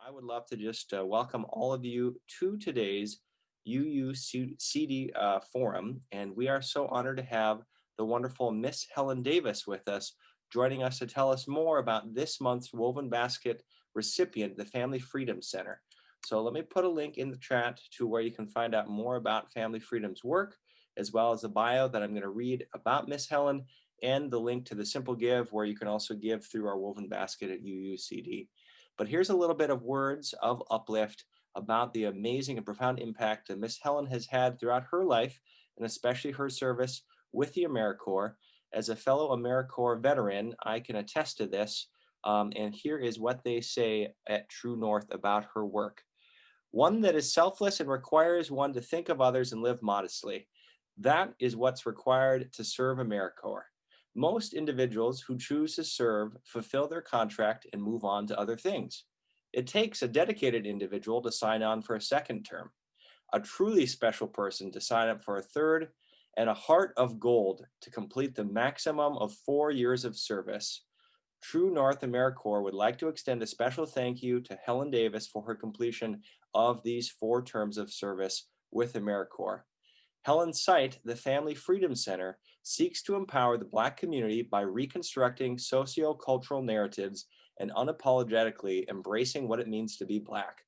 I would love to just welcome all of you to today's UUCD forum. And we are so honored to have the wonderful Miss Helen Davis with us, joining us to tell us more about this month's Woven Basket recipient, the Family Freedom Center. So let me put a link in the chat to where you can find out more about Family Freedom's work, as well as the bio that I'm going to read about Miss Helen, and the link to the Simple Give, where you can also give through our Woven Basket at UUCD. But here's a little bit of words of uplift about the amazing and profound impact that Miss Helen has had throughout her life, and especially her service with the AmeriCorps. As a fellow AmeriCorps veteran, I can attest to this. And here is what they say at True North about her work. One that is selfless and requires one to think of others and live modestly. That is what's required to serve AmeriCorps. Most individuals who choose to serve fulfill their contract and move on to other things. It takes a dedicated individual to sign on for a second term, a truly special person to sign up for a third, and a heart of gold to complete the maximum of 4 years of service. True North AmeriCorps would like to extend a special thank you to Helen Davis for her completion of these 4 terms of service with AmeriCorps. Helen's site, the Family Freedom Center, seeks to empower the Black community by reconstructing socio-cultural narratives and unapologetically embracing what it means to be Black.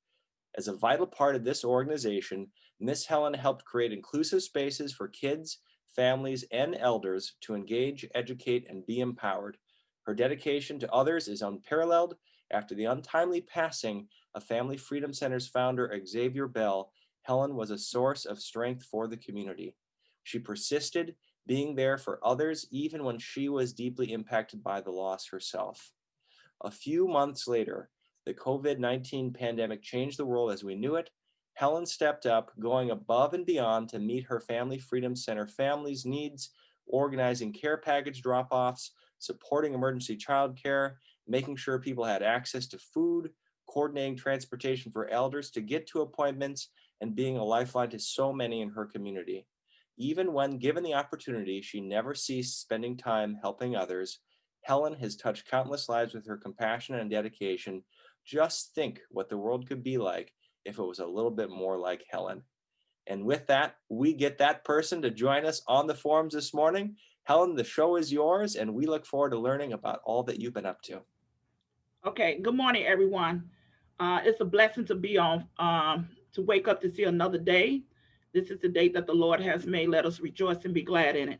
As a vital part of this organization, Miss Helen helped create inclusive spaces for kids, families, and elders to engage, educate, and be empowered. Her dedication to others is unparalleled. After the untimely passing of Family Freedom Center's founder, Xavier Bell, Helen was a source of strength for the community. She persisted, being there for others even when she was deeply impacted by the loss herself. A few months later, the COVID-19 pandemic changed the world as we knew it. Helen stepped up, going above and beyond to meet her Family Freedom Center families' needs, organizing care package drop-offs, supporting emergency childcare, making sure people had access to food, coordinating transportation for elders to get to appointments, and being a lifeline to so many in her community. Even when given the opportunity, she never ceased spending time helping others. Helen has touched countless lives with her compassion and dedication. Just think what the world could be like if it was a little bit more like Helen. And with that, we get that person to join us on the forums this morning. Helen, the show is yours, and we look forward to learning about all that you've been up to. Okay, good morning, everyone. It's a blessing to be on, to wake up to see another day. This is the day that the Lord has made. Let us rejoice and be glad in it.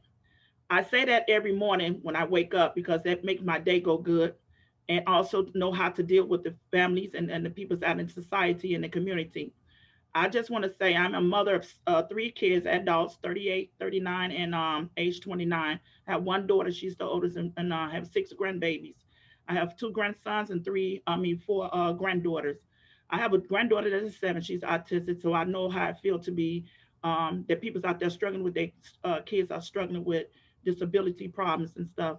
I say that every morning when I wake up because that makes my day go good and also to know how to deal with the families and the people out in society and the community. I just want to say I'm a mother of 3 kids, adults, 38, 39, and age 29. I have one daughter, she's the oldest, and I have 6 grandbabies. I have 2 grandsons and 4 granddaughters. I have a granddaughter that is 7. She's autistic, so I know how I feel to be that people's out there struggling with their kids are struggling with disability problems and stuff.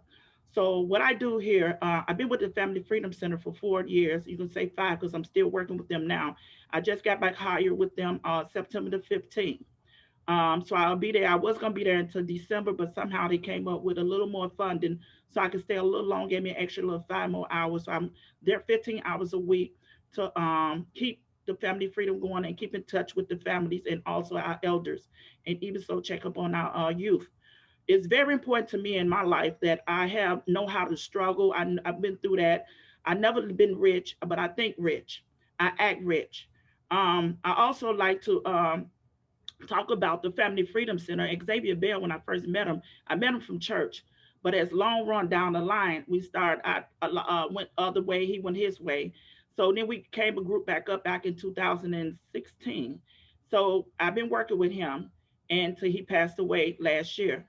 So what I do here, I've been with the Family Freedom Center for 4 years. You can say 5 because I'm still working with them now. I just got back hired with them September the 15th. So I'll be there. I was gonna be there until December, but somehow they came up with a little more funding, so I could stay a little longer, gave me an extra little 5 more hours. So I'm there 15 hours a week to keep the family freedom going and keep in touch with the families and also our elders, and even so check up on our youth. It's very important to me in my life that I have know how to struggle. I've been through that. I never been rich, but I think rich. I act rich. I also like to talk about the Family Freedom Center. Xavier Bell, when I met him from church. But as long run down the line, we started. I went other way. He went his way. So then we came a group back up back in 2016. So I've been working with him until he passed away last year.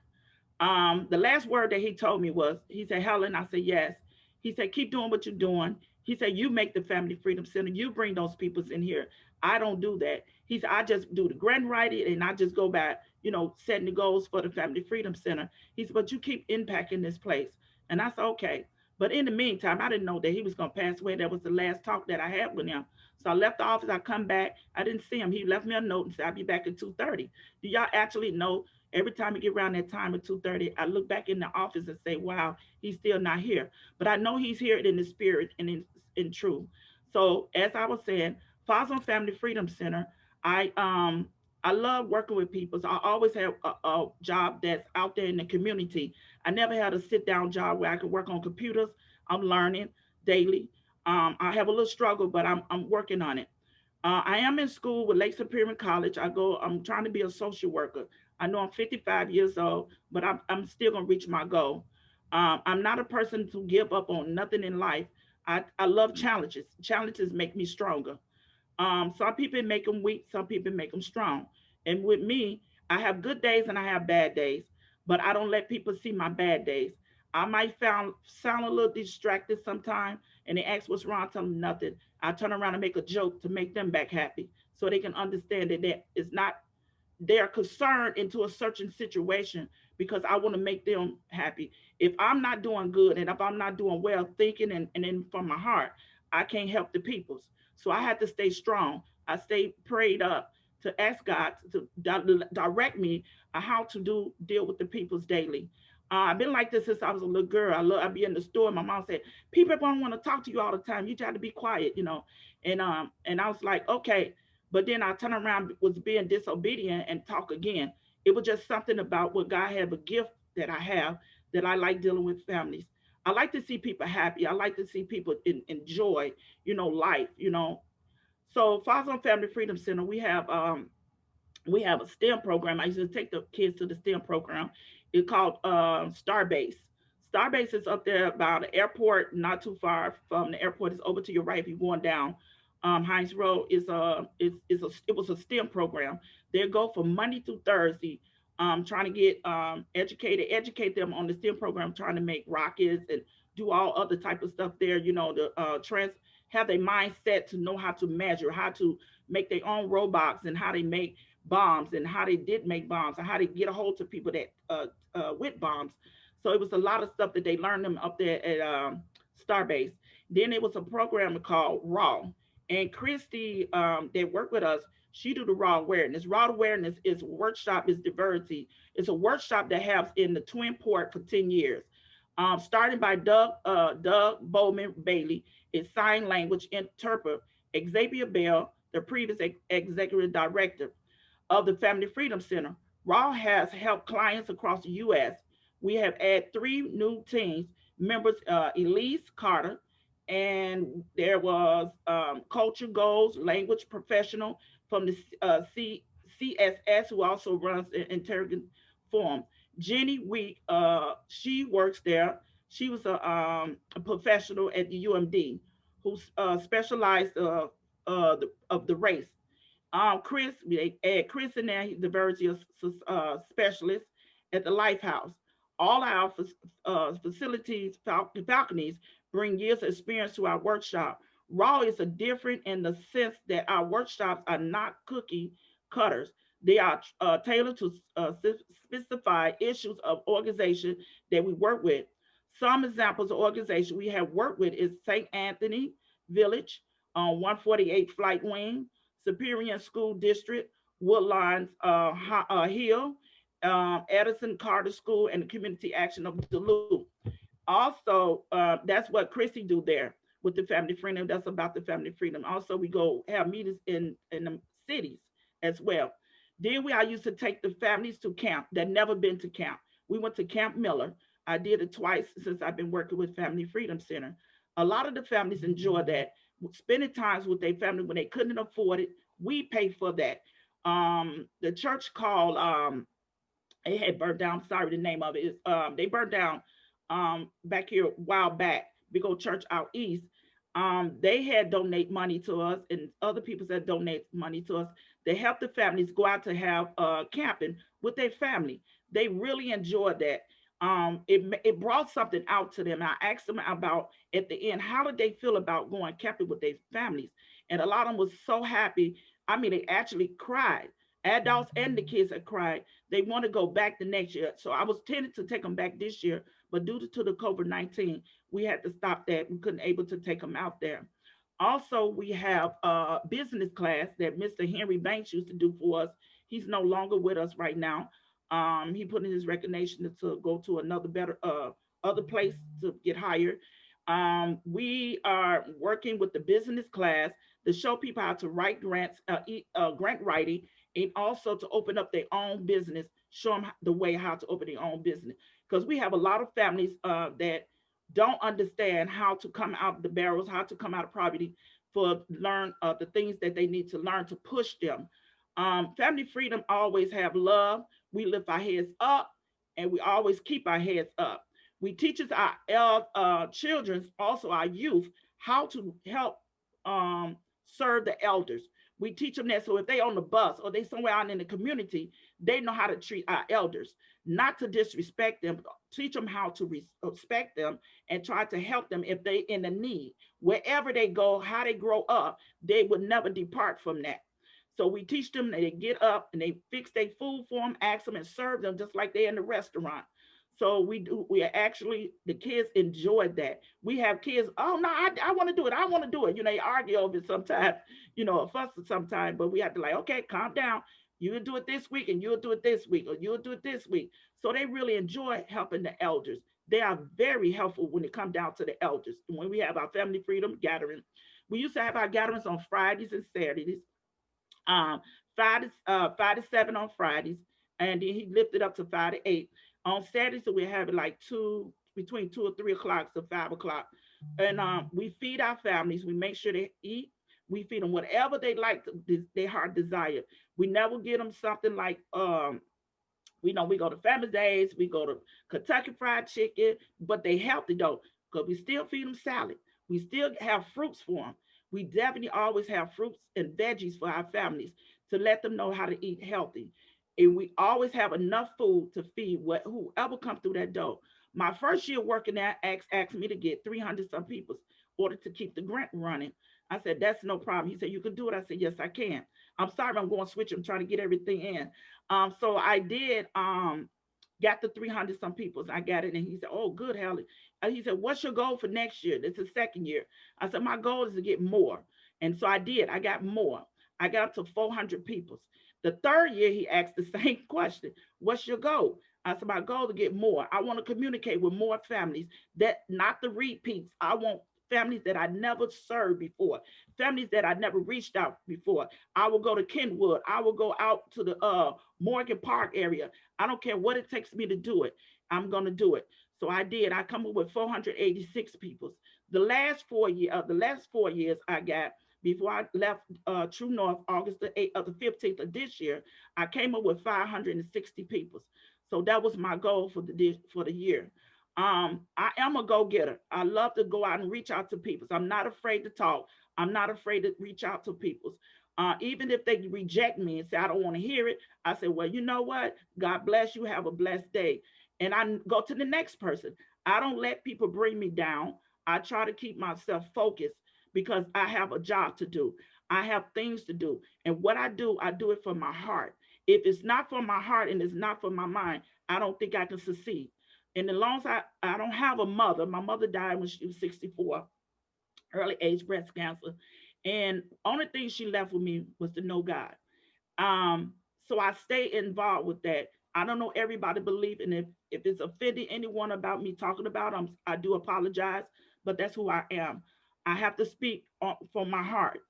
The last word that he told me was, he said, Helen, I said, yes. He said, keep doing what you're doing. He said, you make the Family Freedom Center. You bring those peoples in here. I don't do that. He said, I just do the grant writing and I just go back, setting the goals for the Family Freedom Center. He said, but you keep impacting this place. And I said, okay. But in the meantime, I didn't know that he was going to pass away. That was the last talk that I had with him. So I left the office. I come back. I didn't see him. He left me a note and said, I'll be back at 2:30. Do y'all actually know every time we get around that time at 2:30, I look back in the office and say, wow, he's still not here. But I know he's here in the spirit and in truth. So as I was saying, Fossil Family Freedom Center, I um I love working with people. So I always have a job that's out there in the community. I never had a sit down job where I could work on computers. I'm learning daily. I have a little struggle, but I'm working on it. I am in school with Lake Superior College. I'm trying to be a social worker. I know I'm 55 years old, but I'm still going to reach my goal. I'm not a person to give up on nothing in life. I love challenges. Challenges make me stronger. Some people make them weak, some people make them strong. And with me, I have good days and I have bad days, but I don't let people see my bad days. I might sound a little distracted sometimes, and they ask what's wrong, tell them nothing. I turn around and make a joke to make them back happy so they can understand that it's not they're concerned into a certain situation because I want to make them happy. If I'm not doing good and if I'm not doing well thinking and then from my heart, I can't help the peoples. So I had to stay strong. I stayed prayed up to ask God to direct me on how to deal with the peoples daily. I've been like this since I was a little girl. I'd be in the store. My mom said, "People don't want to talk to you all the time. You try to be quiet." And I was like, okay, but then I turn around was being disobedient and talk again. It was just something about what God had a gift that I have that I like dealing with families. I like to see people happy. I like to see people enjoy, life. So Father and Family Freedom Center, we have a STEM program. I used to take the kids to the STEM program. It's called Starbase. Starbase is up there about the airport, not too far from the airport. It's over to your right if you're going down. Heinz Road it was a STEM program. They go from Monday through Thursday, trying to get educate them on the STEM program, trying to make rockets and do all other type of stuff there. The trans have their mindset to know how to measure, how to make their own robots, and how they make bombs, and how they did make bombs, and how they get a hold to people that with bombs. So it was a lot of stuff that they learned them up there at Starbase. Then it was a program called Raw, and Christy that worked with us. She do the raw awareness. Raw awareness is a workshop, is diversity. It's a workshop that has in the Twin Port for 10 years. Starting by Doug Bowman Bailey, is sign language interpreter. Xavier Bell, the previous executive director of the Family Freedom Center. Raw has helped clients across the U.S. We have added three new teams members, Elise Carter, and there was Culture Goals, language professional from the CSS, who also runs the Interrogation Forum. Jenny Week, she works there. She was a professional at the UMD who specialized of the race. Chris, we add Chris in there, he's the diversity specialist at the Lifehouse. All our facilities, balconies, bring years of experience to our workshop. Raw is a different in the sense that our workshops are not cookie cutters. They are tailored to specify issues of organization that we work with. Some examples of organization we have worked with is St. Anthony Village on 148 Flight Wing, Superior School District, Woodlines Hill, Edison Carter School, and the Community Action of Duluth. Also, that's what Chrissy do there with the family freedom. That's about the family freedom. Also, we go have meetings in the cities as well. Then I used to take the families to camp that never been to camp. We went to Camp Miller. I did it twice since I've been working with Family Freedom Center. A lot of the families enjoy that, spending times with their family when they couldn't afford it. We pay for that. The church called it had burned down. Sorry, the name of it is they burned down back here a while back. Big old church out east. They had donate money to us, and other people said donate money to us. They helped the families go out to have camping with their family. They really enjoyed that. It brought something out to them. I asked them about at the end how did they feel about going camping with their families, and a lot of them was so happy. I mean, they actually cried. Adults and the kids had cried. They want to go back the next year. So I was tended to take them back this year, but due to the COVID-19, we had to stop that. We couldn't able to take them out there. Also, we have a business class that Mr. Henry Banks used to do for us. He's no longer with us right now. He put in his resignation to go to another better other place to get hired. We are working with the business class to show people how to write grants, grant writing, and also to open up their own business, show them the way how to open their own business. Because we have a lot of families that don't understand how to come out of the barrels, how to come out of poverty, for learn the things that they need to learn to push them. Family freedom always have love. We lift our heads up, and we always keep our heads up. We teach our children, also our youth, how to help serve the elders. We teach them that, so if they on the bus or they somewhere out in the community, they know how to treat our elders, not to disrespect them. Teach them how to respect them and try to help them if they in a need. Wherever they go, how they grow up, they would never depart from that. So we teach them that they get up and they fix their food for them, ask them and serve them just like they're in the restaurant. So we are actually, the kids enjoyed that. We have kids, oh no, I want to do it. I want to do it. They argue over it sometimes, a fuss sometimes, but we have to like, okay, calm down. You'll do it this week and you'll do it this week, or you'll do it this week. So they really enjoy helping the elders. They are very helpful when it comes down to the elders. When we have our family freedom gathering, we used to have our gatherings on Fridays and Saturdays. um, 5 to 7 on Fridays, and then he lifted up to 5 to 8 on Saturdays. So we have it like between 2 or 3 o'clock to 5 o'clock, and we feed our families. We make sure they eat. We feed them whatever they like, their heart desire. We never get them something like we know we go to Family Days, we go to Kentucky Fried Chicken, but they healthy though, because we still feed them salad. We still have fruits for them. We definitely always have fruits and veggies for our families to let them know how to eat healthy. And we always have enough food to feed whoever come through that door. My first year working there asked me to get 300 some people in order to keep the grant running. I said, that's no problem. He said, you can do it. I said, yes, I can. I'm sorry, I'm going to switch. I'm trying to get everything in. So I did got the 300 some people. I got it. And he said, oh, good, Helen. He said, what's your goal for next year? This is second year. I said, my goal is to get more. And so I did. I got more. I got up to 400 people. The third year, he asked the same question. What's your goal? I said, my goal is to get more. I want to communicate with more families, that not the repeats. I want families that I never served before, families that I never reached out before. I will go to Kenwood. I will go out to the Morgan Park area. I don't care what it takes me to do it. I'm going to do it. So I did. I come up with 486 people. The last 4 years I got, before I left True North, August the 8th of the 15th of this year, I came up with 560 people. So that was my goal for the year. I am a go getter. I love to go out and reach out to people. So I'm not afraid to talk. I'm not afraid to reach out to people. Even if they reject me and say, I don't want to hear it, I say, well, you know what? God bless you. Have a blessed day. And I go to the next person. I don't let people bring me down. I try to keep myself focused because I have a job to do. I have things to do. And what I do it for my heart. If it's not for my heart and it's not for my mind, I don't think I can succeed. And as long as I don't have a mother, my mother died when she was 64, early age breast cancer. And only thing she left with me was to know God. So I stay involved with that. I don't know everybody believe, and if it's offending anyone about me talking about them, I do apologize, but that's who I am. I have to speak from my heart.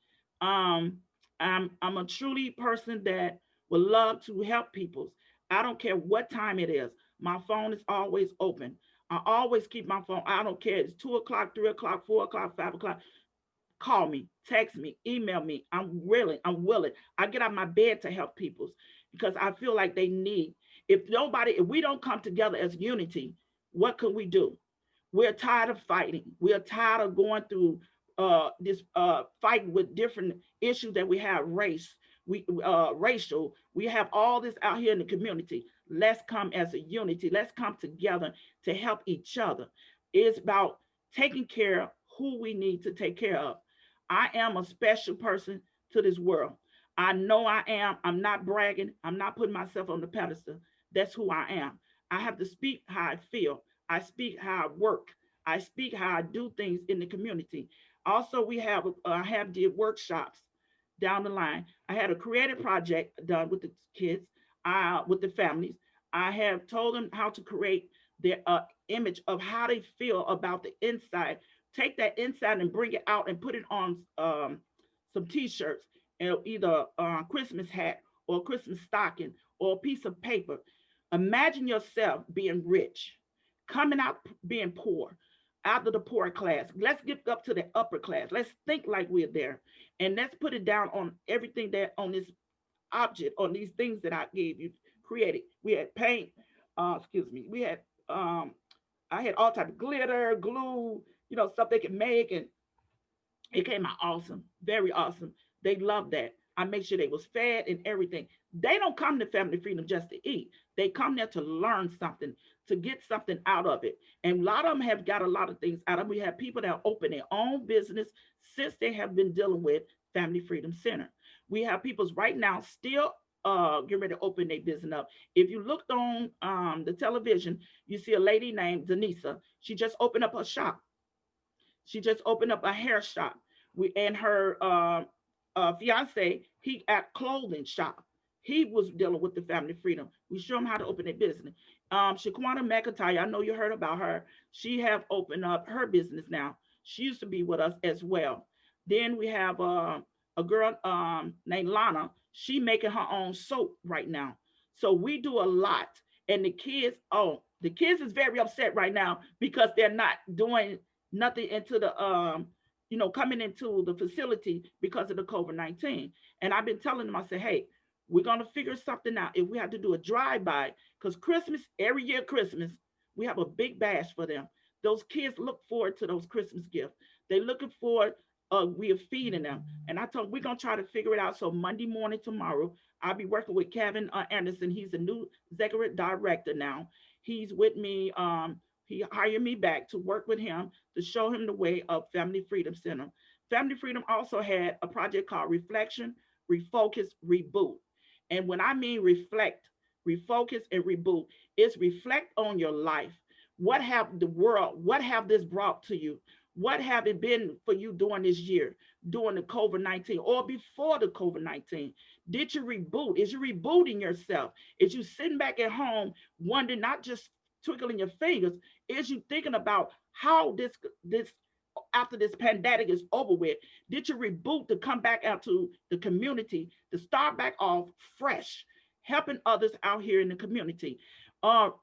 Um, I'm a truly person that would love to help people. I don't care what time it is. My phone is always open. I always keep my phone. I don't care. It's 2 o'clock, 3 o'clock, 4 o'clock, 5 o'clock. Call me, text me, email me. I'm willing. I'm willing. I get out of my bed to help people because I feel like they need. If we don't come together as unity, what can we do? We're tired of fighting. We're tired of going through this fighting with different issues that we have, racial. We have all this out here in the community. Let's come as a unity. Let's come together to help each other. It's about taking care of who we need to take care of. I am a special person to this world. I know I am. I'm not bragging. I'm not putting myself on the pedestal. That's who I am. I have to speak how I feel. I speak how I work. I speak how I do things in the community. Also, I have did workshops down the line. I had a creative project done with the kids, with the families. I have told them how to create their image of how they feel about the inside take that inside and bring it out and put it on some t-shirts and either a Christmas hat or a Christmas stocking or a piece of paper. Imagine yourself being rich, coming out being poor, out of the poor class. Let's get up to the upper class. Let's think like we're there. And let's put it down on everything that on this object, on these things that I gave you created. We had paint, excuse me, we had I had all type of glitter, glue, stuff they can make, and it came out awesome, very awesome. They loved that. I make sure they was fed and everything. They don't come to Family Freedom just to eat. They come there to learn something, to get something out of it. And a lot of them have got a lot of things out of it. We have people that open their own business since they have been dealing with Family Freedom Center. We have people's right now still getting ready to open their business up. If you looked on the television, you see a lady named Denisa. She just opened up her shop. She just opened up a hair shop. We and her fiance, he at clothing shop. He was dealing with the family freedom. We show him how to open a business. Shaquana McIntyre, I know you heard about her. She have opened up her business now. She used to be with us as well. Then we have a girl named Lana. She making her own soap right now. So we do a lot. And the kids is very upset right now because they're not doing nothing into the coming into the facility because of the COVID-19. And I've been telling them, I said, hey, we're gonna figure something out. If we have to do a drive-by, because Christmas, every year Christmas, we have a big bash for them. Those kids look forward to those Christmas gifts. They looking forward, we are feeding them. And I told them we're gonna try to figure it out. So Monday morning tomorrow, I'll be working with Kevin Anderson. He's the new executive director now. He's with me. He hired me back to work with him to show him the way of Family Freedom Center. Family Freedom also had a project called Reflection, Refocus, Reboot. And when I mean reflect, refocus, and reboot, it's reflect on your life. What have the world, what have this brought to you? What have it been for you during this year, during the COVID-19 or before the COVID-19? Did you reboot? Is you rebooting yourself? Is you sitting back at home wondering, not just twinkling your fingers, is you thinking about how this after this pandemic is over with, did you reboot to come back out to the community to start back off fresh, helping others out here in the community?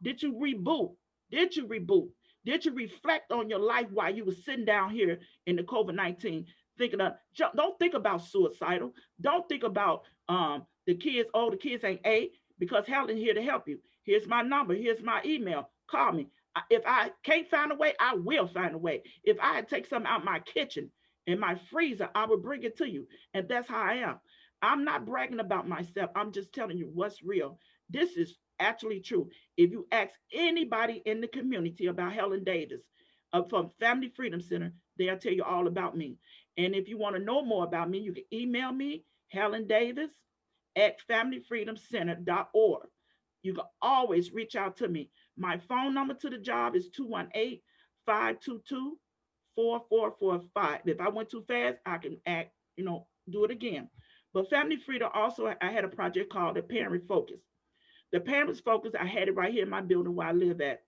Did you reboot? Did you reboot? Did you reflect on your life while you were sitting down here in the COVID-19 thinking of, don't think about suicidal. Don't think about the kids, oh, the kids ain't ate, because Helen here to help you. Here's my number. Here's my email. Call me. If I can't find a way, I will find a way. If I take something out my kitchen in my freezer, I will bring it to you. And that's how I am. I'm not bragging about myself. I'm just telling you what's real. This is actually true. If you ask anybody in the community about Helen Davis from Family Freedom Center, they'll tell you all about me. And if you want to know more about me, you can email me, Helen Davis at familyfreedomcenter.org. You can always reach out to me. My phone number to the job is 218-522-4445. If I went too fast, I can do it again. But Family Freedom also, I had a project called the Parent Focus. The Parents Focus, I had it right here in my building where I live at.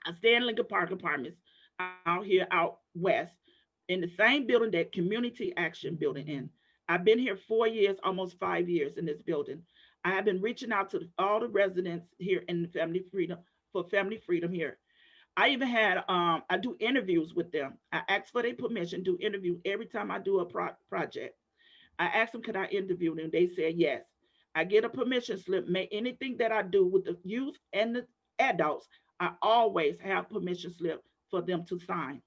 I stay in Lincoln Park Apartments out here out west in the same building that Community Action Building in. I've been here 4 years, almost 5 years in this building. I have been reaching out to all the residents here in Family Freedom for Family Freedom here. I even had I do interviews with them. I ask for their permission, do interview every time I do a project. I asked them, could I interview them? They said yes. I get a permission slip. May anything that I do with the youth and the adults, I always have permission slip for them to sign.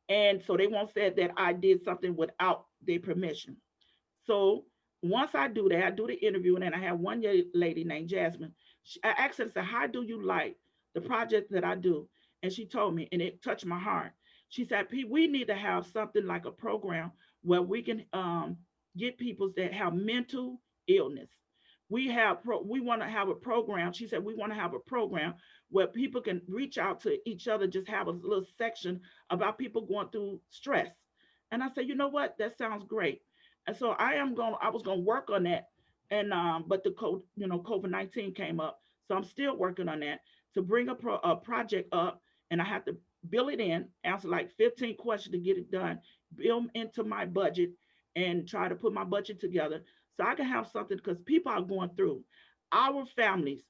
And so they won't say that I did something without their permission. So once I do that, I do the interview, and then I have one lady named Jasmine. I asked her, I said, how do you like the project that I do? And she told me, and it touched my heart. She said, P, we need to have something like a program where we can get people that have mental illness. We want to have a program. She said, we want to have a program where people can reach out to each other, just have a little section about people going through stress. And I said, you know what? That sounds great. And so I was going to work on that. And but the COVID-19 came up. So I'm still working on that to bring a project up, and I have to bill it in, answer like 15 questions to get it done, bill them into my budget, and try to put my budget together so I can have something because people are going through. Our families,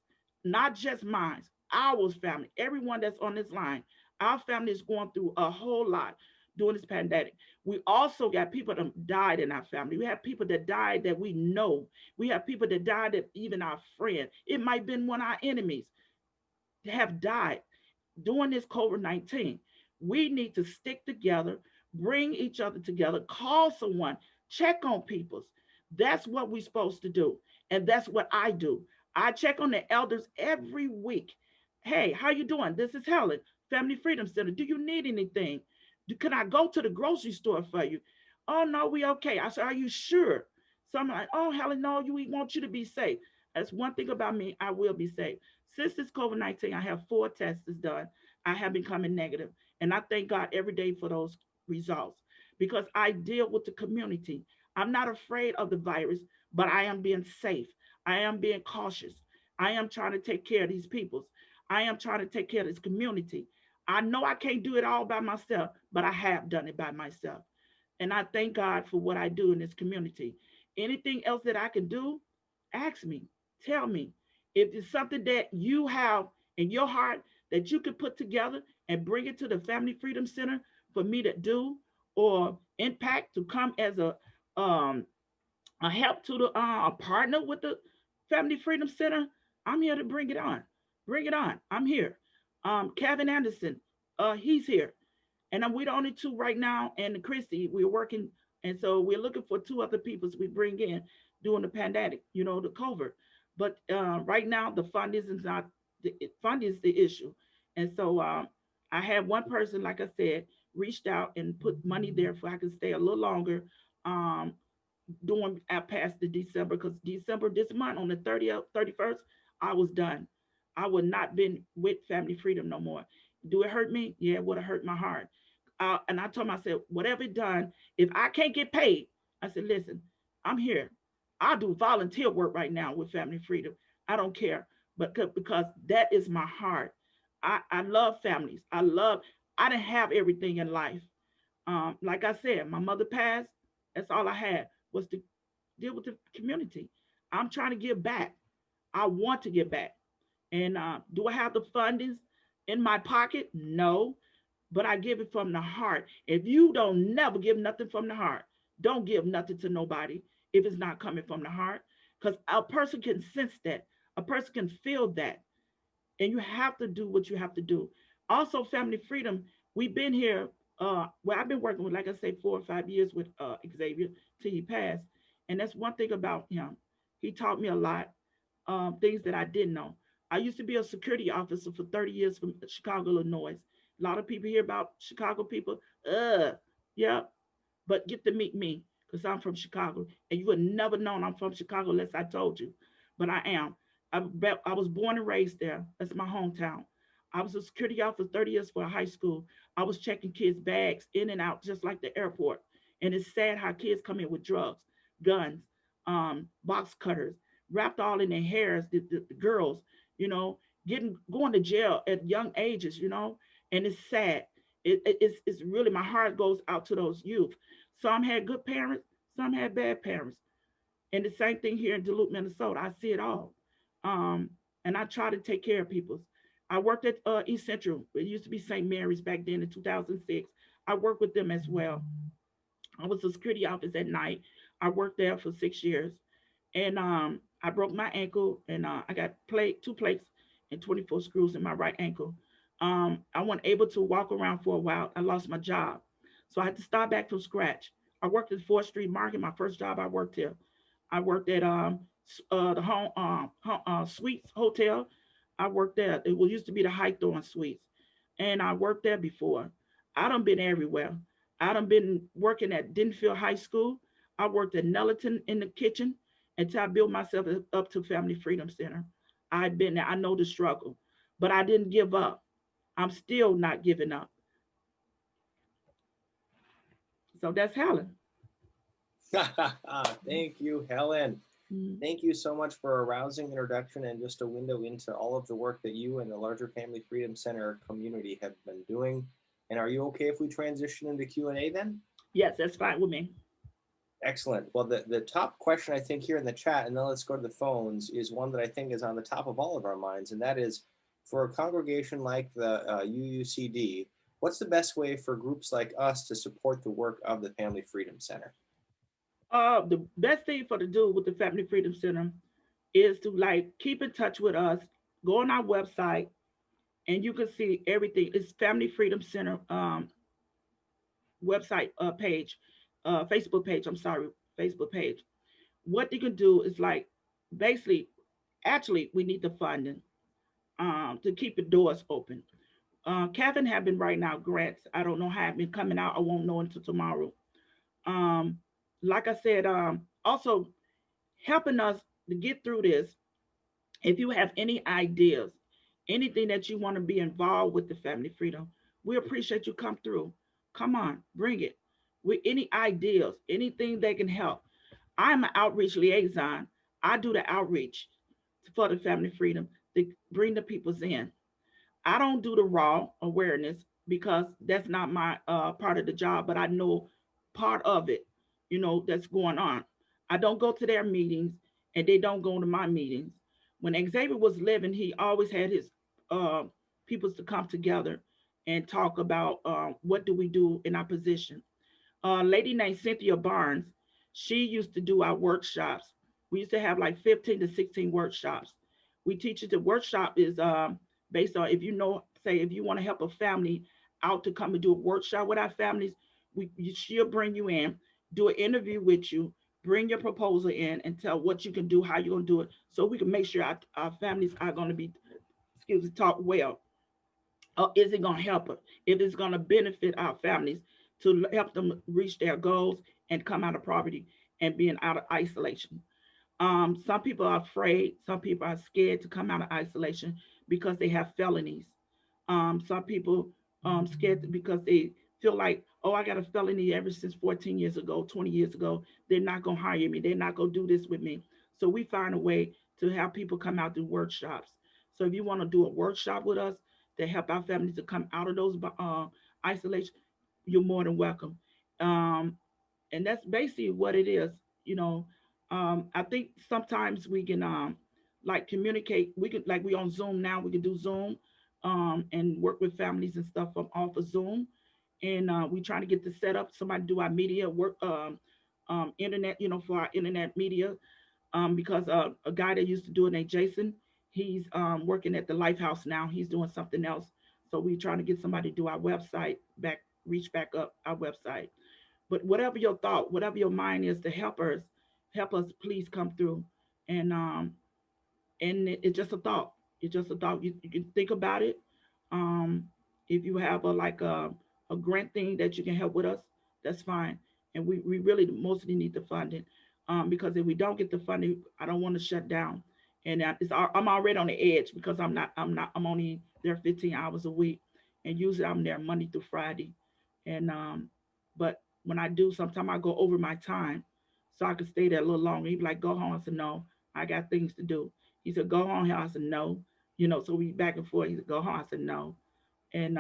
not just mine, our family, everyone that's on this line, our family is going through a whole lot during this pandemic. We also got people that died in our family. We have people that died that we know. We have people that died that even our friend. It might have been one of our enemies have died during this COVID-19. We need to stick together, bring each other together, call someone, check on people's. That's what we're supposed to do. And that's what I do. I check on the elders every week. Hey, how you doing? This is Helen, Family Freedom Center. Do you need anything? Can I go to the grocery store for you? Oh no, we okay. I said, are you sure? So I'm like, oh Helen, no, we want you to be safe. That's one thing about me. I will be safe. Since this COVID-19, I have 4 tests done. I have been coming negative. And I thank God every day for those results because I deal with the community. I'm not afraid of the virus, but I am being safe. I am being cautious. I am trying to take care of these peoples. I am trying to take care of this community. I know I can't do it all by myself, but I have done it by myself. And I thank God for what I do in this community. Anything else that I can do, ask me, tell me. If it's something that you have in your heart that you could put together and bring it to the Family Freedom Center for me to do or impact to come as um, a help to the a partner with the Family Freedom Center, I'm here to bring it on. Bring it on. I'm here. Kevin Anderson, he's here. And we're the only two right now. And Christy, we're working. And so we're looking for 2 other people we bring in during the pandemic, the COVID. But right now, the fund is not, the fund is the issue. And so I had one person, like I said, reached out and put money there for I could stay a little longer um, doing past the December because December this month on the 30th, 31st, I was done. I would not been with Family Freedom no more. Do it hurt me? Yeah, it would have hurt my heart. And I told myself, whatever it done, if I can't get paid, I said, listen, I'm here. I'll do volunteer work right now with Family Freedom. I don't care, but because that is my heart. I love families. I didn't have everything in life. Like I said, my mother passed. That's all I had was to deal with the community. I'm trying to give back. I want to give back. And do I have the fundings in my pocket? No, but I give it from the heart. If you don't never give nothing from the heart, don't give nothing to nobody if it's not coming from the heart. Because a person can sense that, a person can feel that, and you have to do what you have to do. Also, Family Freedom, we've been here. Well, I've been working with, like I say, 4 or 5 years with Xavier till he passed, and that's one thing about him. He taught me a lot, things that I didn't know. I used to be a security officer for 30 years from Chicago, Illinois. A lot of people hear about Chicago people. Yeah, but get to meet me because I'm from Chicago, and you would never known I'm from Chicago unless I told you. But I am. I was born and raised there. That's my hometown. I was a security officer 30 years for a high school. I was checking kids' bags in and out, just like the airport. And it's sad how kids come in with drugs, guns, box cutters, wrapped all in their hairs. The girls, you know, getting going to jail at young ages, and it's sad. It's really my heart goes out to those youth. Some had good parents, some had bad parents. And the same thing here in Duluth, Minnesota. I see it all. Um, and I try to take care of people. I worked at East Central. It used to be St. Mary's back then in 2006. I worked with them as well. I was a security officer at night. I worked there for 6 years. And I broke my ankle and I got 2 plates and 24 screws in my right ankle. I wasn't able to walk around for a while. I lost my job. So I had to start back from scratch. I worked at 4th Street Market, my first job I worked here. I worked at the Suites Hotel. I worked there. It used to be the Highthorn Suites. And I worked there before. I done been everywhere. I done been working at Denfield High School. I worked at Nelliton in the kitchen until I built myself up to Family Freedom Center. I've been there. I know the struggle, but I didn't give up. I'm still not giving up. So that's Helen. Thank you, Helen. Mm-hmm. Thank you so much for a rousing introduction and just a window into all of the work that you and the larger Family Freedom Center community have been doing. And are you okay if we transition into Q&A then? Yes, that's fine with me. Excellent. Well, the top question I think here in the chat, and then let's go to the phones, is one that I think is on the top of all of our minds, and that is for a congregation like the UUCD, what's the best way for groups like us to support the work of the Family Freedom Center? The best thing for to do with the Family Freedom Center is to like keep in touch with us. Go on our website, and you can see everything. It's Family Freedom Center website page, Facebook page. I'm sorry, Facebook page. What you can do is like basically, actually, we need the funding to keep the doors open. Kevin have been writing out grants. I don't know how it been coming out. I won't know until tomorrow. Um, like I said, also helping us to get through this. If you have any ideas, anything that you want to be involved with the family freedom, we appreciate you come through. Come on, bring it. With any ideas, anything that can help. I'm an outreach liaison. I do the outreach for the family freedom to bring the peoples in. I don't do the raw awareness because that's not my part of the job, but I know part of it, that's going on. I don't go to their meetings and they don't go to my meetings. When Xavier was living, he always had his uh, peoples to come together and talk about what do we do in our position. A lady named Cynthia Barnes, she used to do our workshops. We used to have like 15 to 16 workshops. We teach it. The workshop is based on, if you know, say if you want to help a family out to come and do a workshop with our families, she'll bring you in, do an interview with you, bring your proposal in, and tell what you can do, how you're gonna do it, so we can make sure our families are gonna be, excuse me, taught well. Or is it going to help us? If it's going to benefit our families to help them reach their goals and come out of poverty and being out of isolation. Some people are afraid. Some people are scared to come out of isolation because they have felonies. Some people scared because they feel like, oh, I got a felony ever since 14 years ago, 20 years ago. They're not going to hire me. They're not going to do this with me. So we find a way to have people come out to workshops. So if you want to do a workshop with us to help our families to come out of those isolation, you're more than welcome. Um, and that's basically what it is. You know, I think sometimes we can like communicate. We can like we on Zoom now. We can do Zoom and work with families and stuff from off of Zoom. And we trying to get this set up. Somebody do our media work, internet, for our internet media. Because a guy that used to do it named Jason, he's working at the Lifehouse now. He's doing something else. So we trying to get somebody to do our website back, reach back up our website. But whatever your thought, whatever your mind is to help us, please come through. And it's just a thought. It's just a thought. You can think about it. Um, if you have a grant thing that you can help with us, that's fine. And we really mostly need the funding, because if we don't get the funding, I don't want to shut down. And I'm already on the edge because I'm only there 15 hours a week, and usually I'm there Monday through Friday. And but when I do, sometimes I go over my time, so I can stay there a little longer. He'd be like, "Go home." I said, "No, I got things to do." He said, "Go home here." I said, "No." So we back and forth. He said, "Go home." I said, "No." And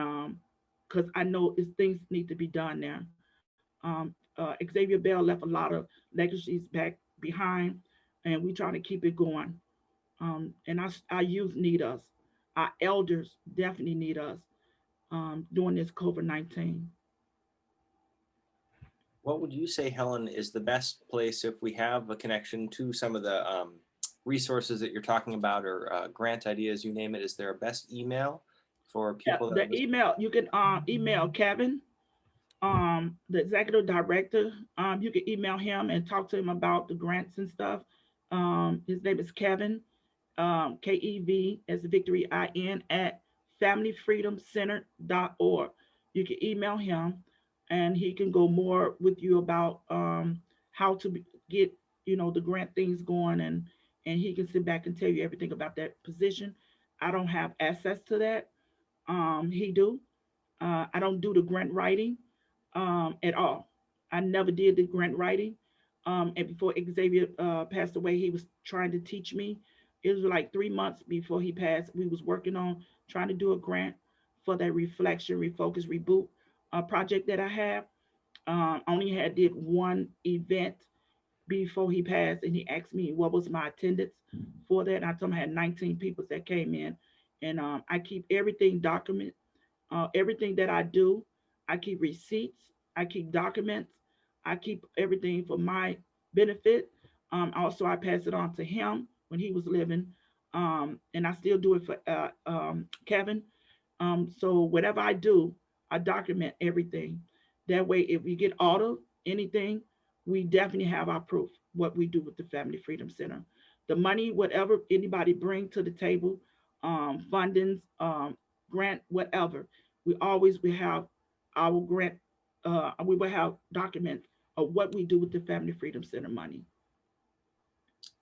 because I know it's things need to be done there. Xavier Bell left a lot of legacies back behind, and we trying to keep it going. And our youth need us. Our elders definitely need us during this COVID-19. What would you say, Helen, is the best place if we have a connection to some of the resources that you're talking about, or grant ideas, you name it? Is there a best email for Yeah, people that are the listening? email you can email Kevin, the executive director. You can email him and talk to him about the grants and stuff. His name is Kevin, KEV as Victory IN at familyfreedomcenter.org. You can email him, and he can go more with you about how to get the grant things going, and he can sit back and tell you everything about that position. I don't have access to that. He do. I don't do the grant writing at all. I never did the grant writing. And before Xavier passed away, he was trying to teach me. It was like 3 months before he passed. We was working on trying to do a grant for that reflection, refocus, reboot. project that I have. Only had did one event before he passed, and he asked me what was my attendance for that. And I told him I had 19 people that came in, and I keep everything documented. Everything that I do, I keep receipts, I keep documents, I keep everything for my benefit. Also, I pass it on to him when he was living, and I still do it for Kevin. So whatever I do, I document everything. That way, if we get auto anything, we definitely have our proof what we do with the Family Freedom Center. The money, whatever anybody bring to the table, fundings, grant, whatever, we have our grant. We will have documents of what we do with the Family Freedom Center money.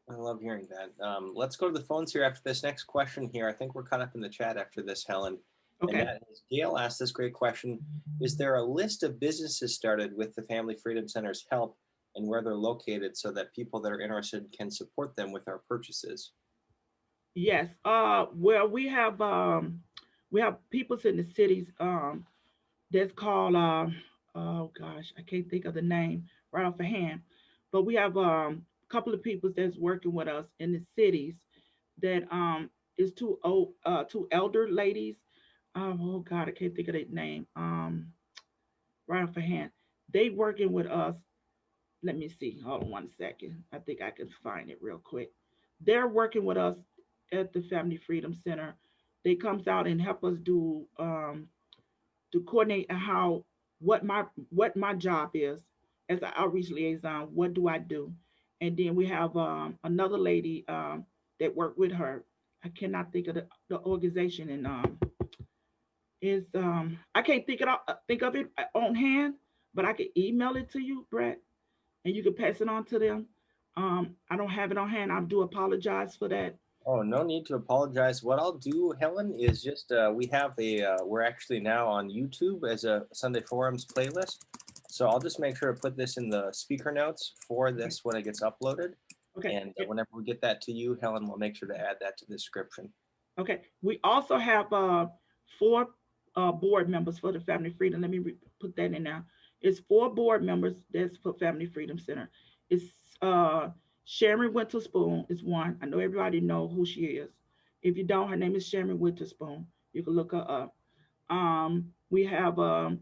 I love hearing that. Let's go to the phones here after this next question here. I think we're caught up in the chat after this, Helen. And Okay. that is Gail asked this great question. Is there a list of businesses started with the Family Freedom Center's help and where they're located so that people that are interested can support them with our purchases? Yes. Well, we have peoples in the cities. That's called oh gosh, I can't think of the name right off the hand, but we have a couple of people that's working with us in the cities that is two old two elder ladies. Oh God, I can't think of their name. Right off the hand, they working with us. Let me see. Hold on 1 second. I think I can find it real quick. They're working with us at the Family Freedom Center. They comes out and help us do to coordinate how what my job is as an outreach liaison. What do I do? And then we have another lady that worked with her. I cannot think of the organization and is I can't think of it on hand, but I can email it to you, Brett, and you can pass it on to them. I don't have it on hand. I do apologize for that. Oh, no need to apologize. What I'll do, Helen, is just we have we're actually now on YouTube as a Sunday Forums playlist. So I'll just make sure to put this in the speaker notes for Okay. this when it gets uploaded. Okay. And whenever we get that to you, Helen, we'll make sure to add that to the description. Okay. We also have four board members for the Family Freedom. Let me put that in now. It's four board members that's for Family Freedom Center. It's uh, Sharon Winterspoon is one. I know everybody know who she is. If you don't, her name is Sharon Winterspoon. You can look her up. We have Carl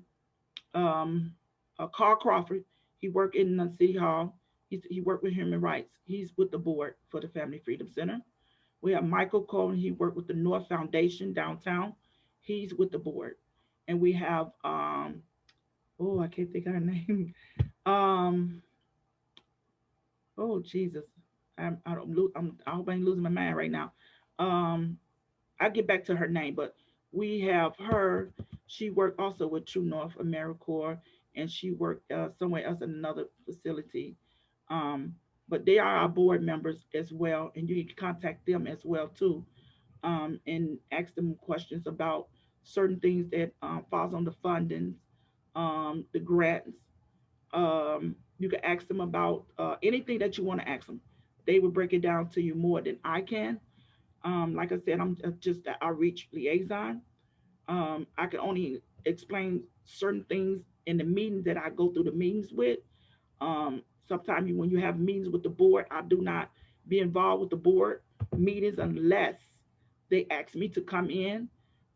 Crawford. He worked in the city hall. He worked with human rights. He's with the board for the Family Freedom Center. We have Michael Cohen. He worked with the North Foundation downtown. He's with the board. And we have oh, I can't think of her name. Um oh Jesus. I don't lose I hope I ain't losing my mind right now. Um I'll get back to her name, but we have her. She worked also with True North AmeriCorps, and she worked somewhere else in another facility. Um, but they are our board members as well, and you can contact them as well too, and ask them questions about certain things that falls on the funding, the grants. You can ask them about anything that you want to ask them. They will break it down to you more than I can. Like I said, I'm just the outreach liaison. I can only explain certain things in the meetings that I go through the meetings with. Sometimes when you have meetings with the board, I do not be involved with the board meetings unless they ask me to come in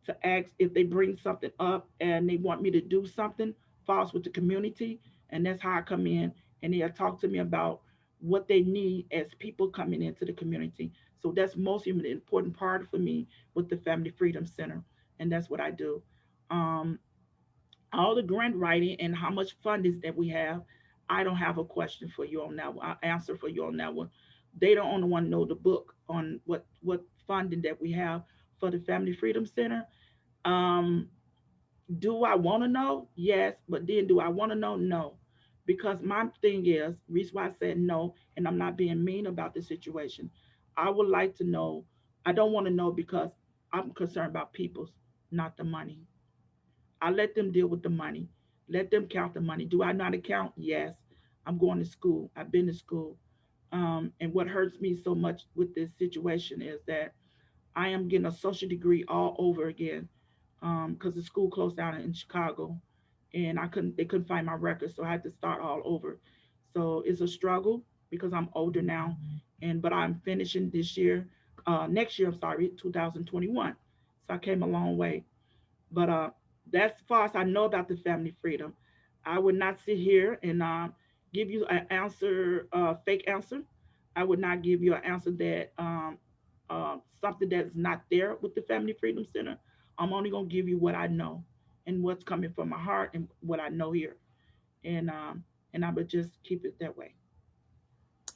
to ask if they bring something up and they want me to do something falls with the community. And that's how I come in and they'll talk to me about what they need as people coming into the community. So that's mostly the important part for me with the Family Freedom Center. And that's what I do. Um, all the grant writing and how much funding that we have, I don't have a question for you on that one. I'll answer for you on that one. They don't only want to know the book on what funding that we have for the Family Freedom Center. Um, do I want to know? Yes, but then do I want to know? No, because my thing is reason why I said no, and I'm not being mean about the situation. I would like to know. I don't want to know because I'm concerned about people's, not the money. I let them deal with the money. Let them count the money. Do I not account? Yes. I'm going to school. I've been to school. And what hurts me so much with this situation is that I am getting a social degree all over again because the school closed down in Chicago. and they couldn't find my records, so I had to start all over. So it's a struggle because I'm older now, and but I'm finishing this year, next year. I'm sorry, 2021. So I came a long way. But that's as far as I know about the family freedom. I would not sit here and give you an answer, fake answer. I would not give you an answer that something that's not there with the Family Freedom Center. I'm only gonna give you what I know and what's coming from my heart and what I know here, and um, and I would just keep it that way.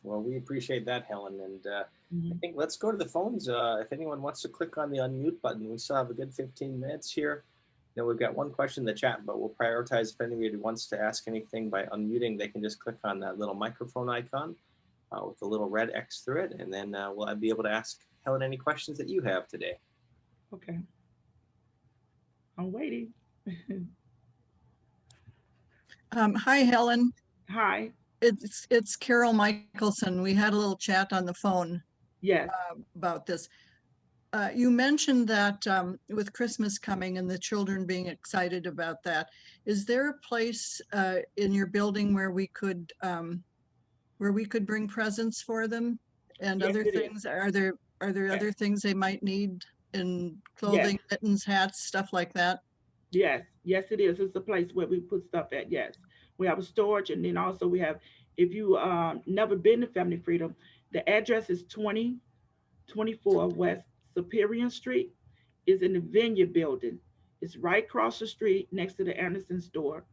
Well, we appreciate that, Helen. And I Hmm. think let's go to the phones. If anyone wants to click on the unmute button, we still have a good 15 minutes here. You know, we've got one question in the chat, but we'll prioritize if anybody wants to ask anything by unmuting. They can just click on that little microphone icon with the little red X through it, and then we'll be able to ask Helen any questions that you have today. Okay, I'm waiting. Hi, Helen. Hi. It's Carol Michelson. We had a little chat on the phone Yes. about this. You mentioned that with Christmas coming and the children being excited about that, is there a place in your building where we could bring presents for them and Yes, other it is. things? Are there Yes. other things they might need in Yes. clothing, mittens, hats, stuff like that? Yes, yes, it is. It's a place where we put stuff at. Yes, we have a storage, and then also we have. If you never been to Family Freedom, the address is 2024 West Superior Street. Is in the Vineyard Building. It's right across the street next to the Anderson store.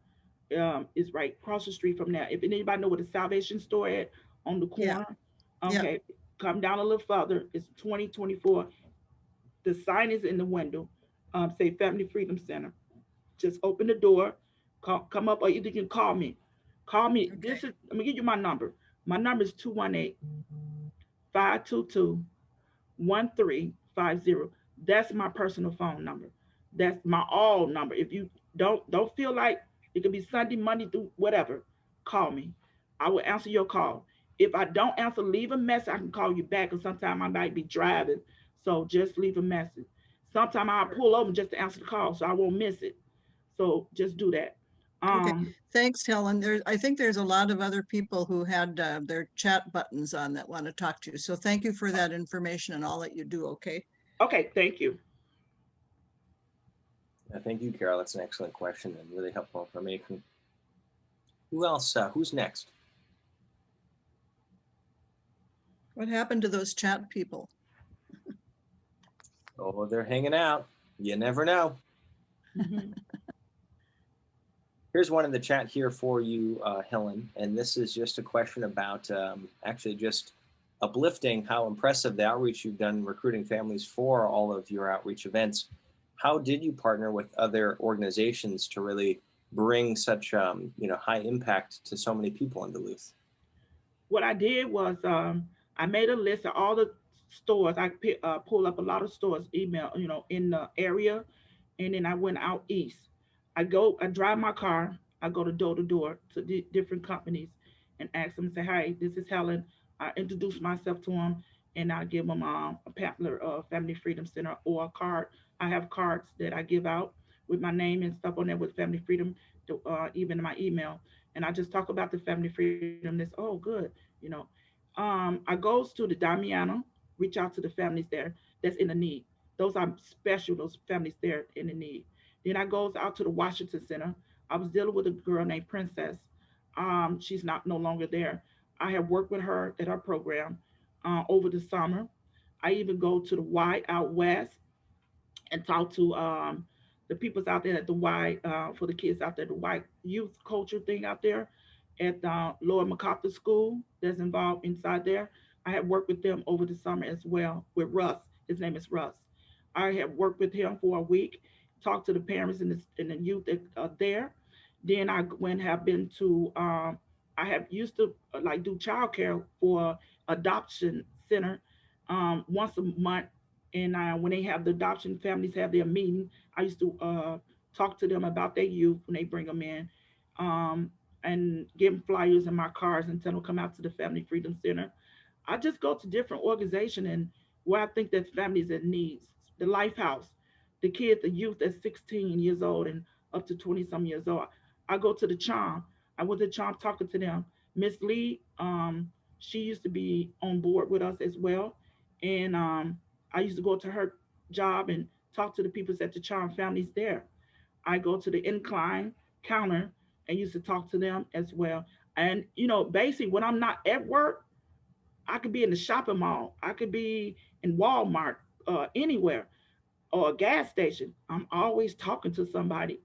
It's right across the street from there. If anybody know what the Salvation store at on the Yeah, corner, yeah. okay, come down a little further. It's 2024. The sign is in the window. Say Family Freedom Center. Just open the door, come up, or either you can call me. Call me. Okay. This is, I'm gonna give you my number. My number is 218-522-1350. That's my personal phone number. That's my all number. If you don't feel like it could be Sunday, Monday through whatever, call me. I will answer your call. If I don't answer, leave a message. I can call you back, or sometime I might be driving. So just leave a message. Sometime I'll pull over just to answer the call so I won't miss it. So just do that. Okay, Um, thanks, Helen. I think there's a lot of other people who had their chat buttons on that want to talk to you. So thank you for that information and all that you do, okay? okay, thank you. Thank you, Carol. That's an excellent question and really helpful information. Who else? Who's next? What happened to those chat people? Oh, they're hanging out. You never know. Mhm. Here's one in the chat here for you, Helen. And this is just a question about actually just uplifting how impressive the outreach you've done recruiting families for all of your outreach events. How did you partner with other organizations to really bring such high impact to so many people in Duluth? What I did was I made a list of all the stores. I pulled up a lot of stores, email, in the area, and then I went out east. I drive my car. I go to door to different companies and ask them, say, "Hey, this is Helen." I introduce myself to them, and I give them a pamphlet of Family Freedom Center or a card. I have cards that I give out with my name and stuff on there with Family Freedom, even my email. And I just talk about the Family Freedom. This, oh, good, you know. I goes to the Damiana, reach out to the families there that's in the need. Those are special, those families there in the need. Then I goes out to the Washington Center. I was dealing with a girl named Princess. She's not no longer there. I have worked with her at our program over the summer. I even go to the Y out west and talk to the peoples out there at the Y for the kids out there, the white youth culture thing out there at Lower MacArthur School that's involved inside there. I have worked with them over the summer as well with Russ. His name is Russ. I have worked with him for a week, talked to the parents and the youth that are there. Then I went have been to I have used to like do childcare for adoption center once a month, and when they have the adoption families have their meeting, I used to talk to them about their youth when they bring them in, um, and give them flyers in my cars and tell them to come out to the Family Freedom Center. I just go to different organizations and where I think that families that needs the Life House, the kids, the youth that's 16 years old and up to 20 some years old. I go to the Charm. I went to Charm talking to them. Miss Lee, she used to be on board with us as well, and I used to go to her job and talk to the people at the Charm families there. I go to the incline counter and used to talk to them as well. And basically, when I'm not at work, I could be in the shopping mall. I could be in Walmart, anywhere, or a gas station. I'm always talking to somebody.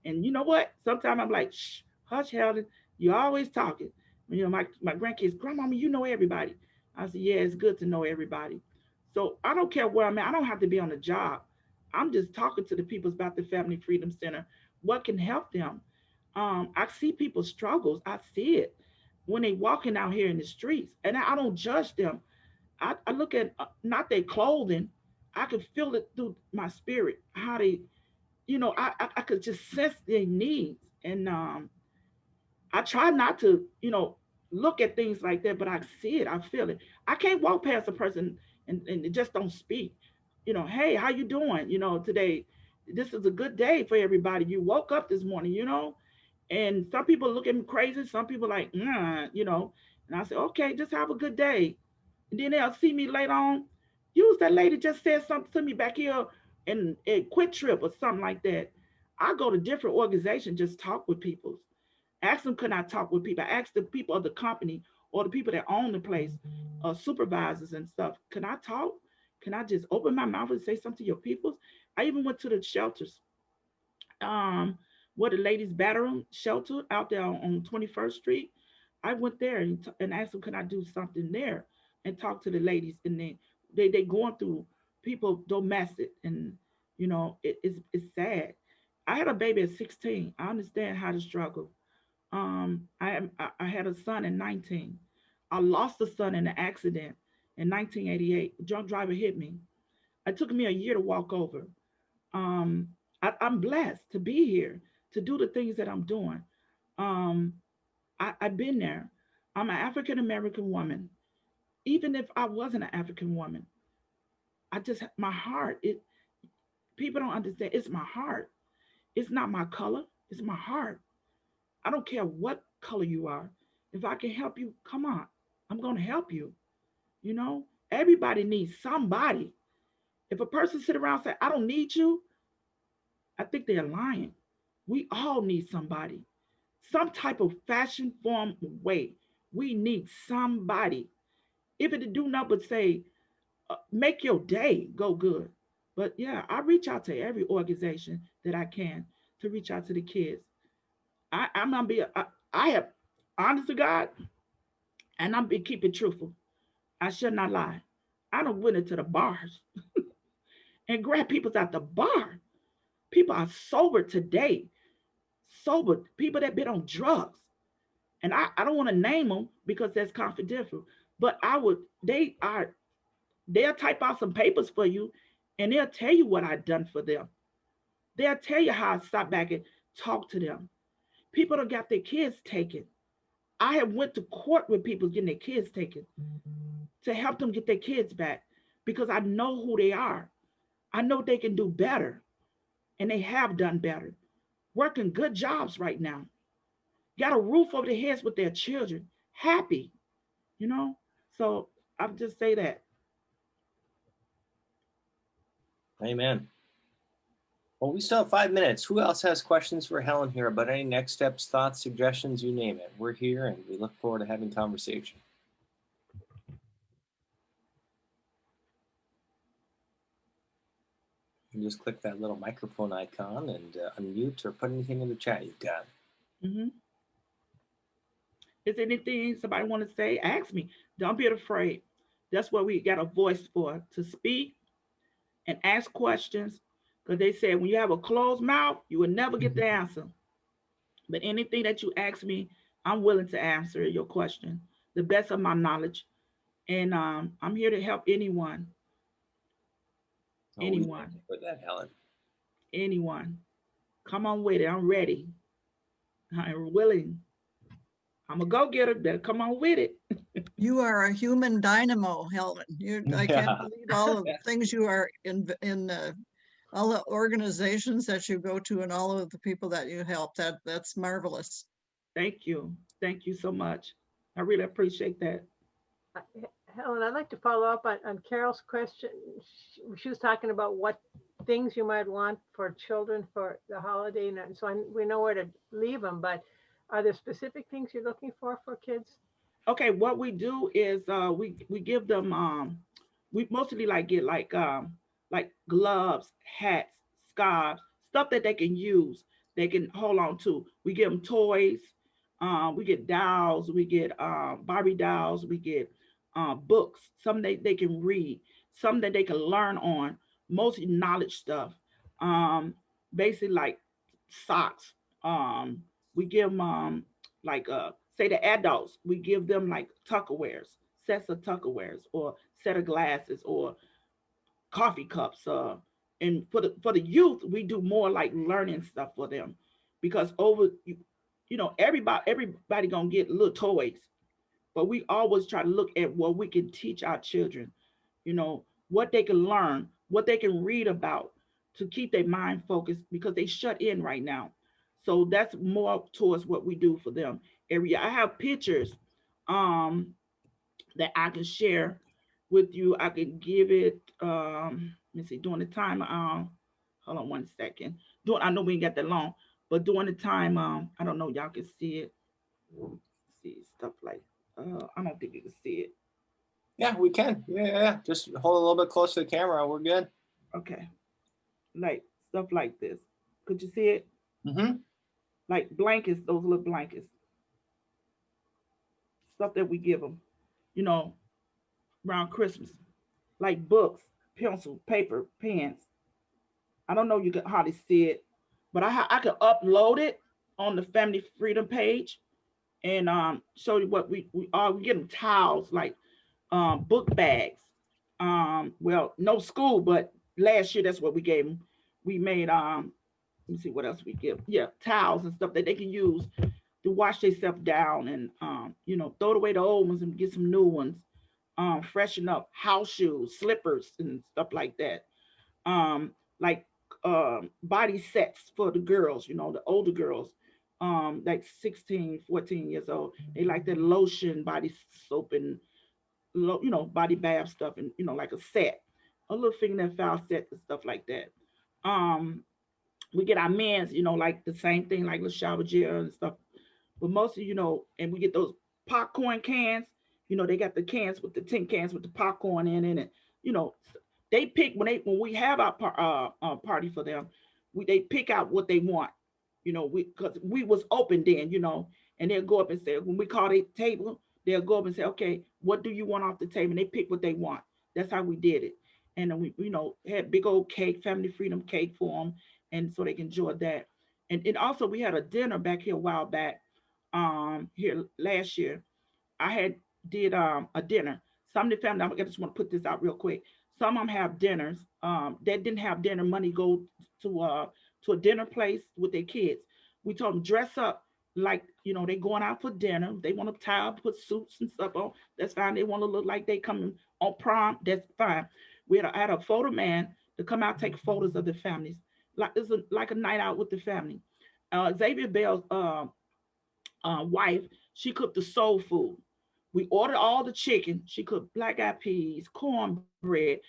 And you know what? Sometimes I'm like, shh, hush, Helen, you're always talking. My grandkids, grandmama, you know everybody. I said, yeah, it's good to know everybody. So I don't care where I'm at. I don't have to be on a job. I'm just talking to the people about the Family Freedom Center. What can help them? I see people's struggles. I see it when they walking out here in the streets, and I don't judge them. I look at not their clothing. I can feel it through my spirit how they, I could just sense their needs, and I try not to, look at things like that, but I see it, I feel it. I can't walk past a person and just don't speak. Hey, how you doing? Today, this is a good day for everybody. You woke up this morning, and some people look at me crazy. Some people like, and I say, okay, just have a good day. And then they'll see me later on. Use that lady just said something to me back here in a Quick Trip or something like that. I go to different organizations, just talk with people. Ask them, can I talk with people? Ask the people of the company or the people that own the place, supervisors and stuff. Can I talk? Can I just open my mouth and say something to your people? I even went to the shelters, um, where the ladies' bathroom shelter out there on 21st Street. I went there and asked them, can I do something there and talk to the ladies? And they going through people domestic, and it's sad. I had a baby at 16. I understand how to struggle. I had a son at 19. I lost a son in an accident in 1988. Drunk driver hit me. It took me a year to walk over. Um, I'm blessed to be here to do the things that I'm doing. Um, I've been there. I'm an African American woman. Even if I wasn't an African woman, I just my heart. It People don't understand. It's my heart. It's not my color. It's my heart. I don't care what color you are. If I can help you, come on. I'm going to help you. Everybody needs somebody. If a person sit around and say, I don't need you, I think they're lying. We all need somebody. Some type of fashion form way. We need somebody. If it do not but say, make your day go good. But yeah, I reach out to every organization that I can to reach out to the kids. I'm gonna be. I have, honest to God, and I'm be keeping truthful. I should not lie. I don't went into the bars and grab people at the bar. People are sober today. Sober people that been on drugs, and I don't want to name them because that's confidential. But I would. They'll type out some papers for you, and they'll tell you what I've done for them. They'll tell you how I stopped back and talked to them. People that got their kids taken. I have went to court with people getting their kids taken to help them get their kids back because I know who they are. I know they can do better, and they have done better. Working good jobs right now. Got a roof over their heads with their children. Happy, you know? So I'll just say that. Amen. Well, we still have 5 minutes. Who else has questions for Helen here about any next steps, thoughts, suggestions, you name it? We're here and we look forward to having conversation. You can just click that little microphone icon and unmute or put anything in the chat you've got. Mm-hmm. Is there anything somebody want to say? Ask me. Don't be afraid. That's what we got a voice for, to speak and ask questions. Because they said when you have a closed mouth, you will never get the answer. But anything that you ask me, I'm willing to answer your question, the best of my knowledge. And I'm here to help anyone. Oh, we thank you for that, Helen. Anyone. Come on with it. I'm ready. I'm willing. I'm a go-getter. Better come on with it. You are a human dynamo, Helen. I can't believe all of the things you are all the organizations that you go to and all of the people that you help. That's marvelous. Thank you so much. I really appreciate that. Uh, Helen, I'd like to follow up on Carol's question. She was talking about what things you might want for children for the holiday, and so we know where to leave them. But are there specific things you're looking for kids? Okay, what we do is we give them we mostly like get like gloves, hats, scarves, stuff that they can use, they can hold on to. We give them toys, we get dolls, we get Barbie dolls, we get books, some they can read, some that they can learn on, mostly knowledge stuff. Um, Basically like socks. We give them like say the adults, we give them like tuckerwares, sets of tuckerwares, or set of glasses, or coffee cups. And for the youth, we do more like learning stuff for them, because you know, everybody gonna get little toys, but we always try to look at what we can teach our children, you know, what they can learn, what they can read about, to keep their mind focused, because they shut in right now. So that's more towards what we do for them every year. I have pictures um that I can share with you. I can give it let me see, during the time hold on one second. Doing, I know we ain't got that long, but during the time I don't know, y'all can see it. See stuff like I don't think you can see it. Yeah, we can. Yeah, yeah, yeah. Just hold a little bit close to the camera. We're good. Okay. Like stuff like this. Could you see it? Mm-hmm. Like blankets, those little blankets, stuff that we give them, you know, around Christmas. Like books, pencil, paper, pens. I don't know, you can hardly see it, but I can upload it on the Family Freedom page, and show you what we are. We get them towels, like book bags. Well, no school, but last year that's what we gave them. We made let me see what else we give. Yeah, towels and stuff that they can use to wash themselves down, and you know, throw away the old ones and get some new ones. Freshen up, house shoes, slippers, and stuff like that. Like body sets for the girls, you know, the older girls, like 16, 14 years old. They like the lotion, body soap, and you know, body bath stuff, and you know, like a set, a little fingernail set and stuff like that. Um, we get our men's, you know, like the same thing, like little shower gel and stuff. But mostly, you know, and we get those popcorn cans. You know, they got the cans with the tin cans with the popcorn in it, and you know, they pick when we have our party for them. They pick out what they want. You know, because we was open then, you know, and they'll go up and say, when we call the table, they'll go up and say, okay, what do you want off the table? And they pick what they want. That's how we did it. And then we, you know, had big old cake, Family Freedom cake for them, and so they can enjoy that. And also we had a dinner back here a while back, here last year. I had did a dinner. Some of the family, I just want to put this out real quick. Some of them have dinners. That didn't have dinner money, go to a dinner place with their kids. We told them dress up like, you know, they going out for dinner. They want to tie up, put suits and stuff on. That's fine. They want to look like they coming on prom. That's fine. I had a photo man to come out take photos of the families. Like it's like a night out with the family. Xavier Bell's wife, she cooked the soul food. We ordered all the chicken. She cooked black eyed peas, cornbread,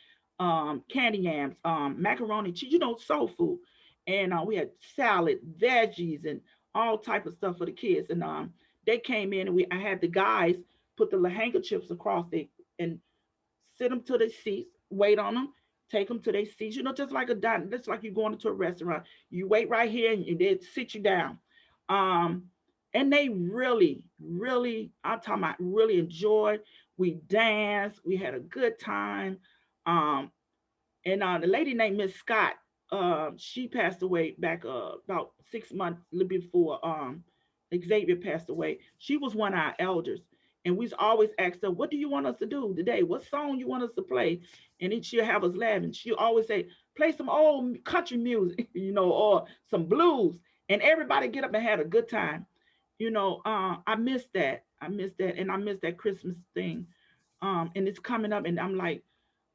candy yams, macaroni, cheese, you know, soul food. And we had salad, veggies, and all type of stuff for the kids. And they came in, and I had the guys put the handkerchiefs across it and sit them to their seats, wait on them, take them to their seats. You know, just like a dine, just like you're going into a restaurant. You wait right here, and they sit you down. Um, and they really, really, I'm talking about really enjoyed. We danced, we had a good time. Um, and the lady named Miss Scott, she passed away back about 6 months, a little bit before Xavier passed away. She was one of our elders. And we always asked her, what do you want us to do today? What song you want us to play? And then she'll have us laughing. She'll always say, play some old country music, you know, or some blues. And everybody get up and had a good time. You know, I miss that. I miss that. And I miss that Christmas thing. And it's coming up, and I'm like,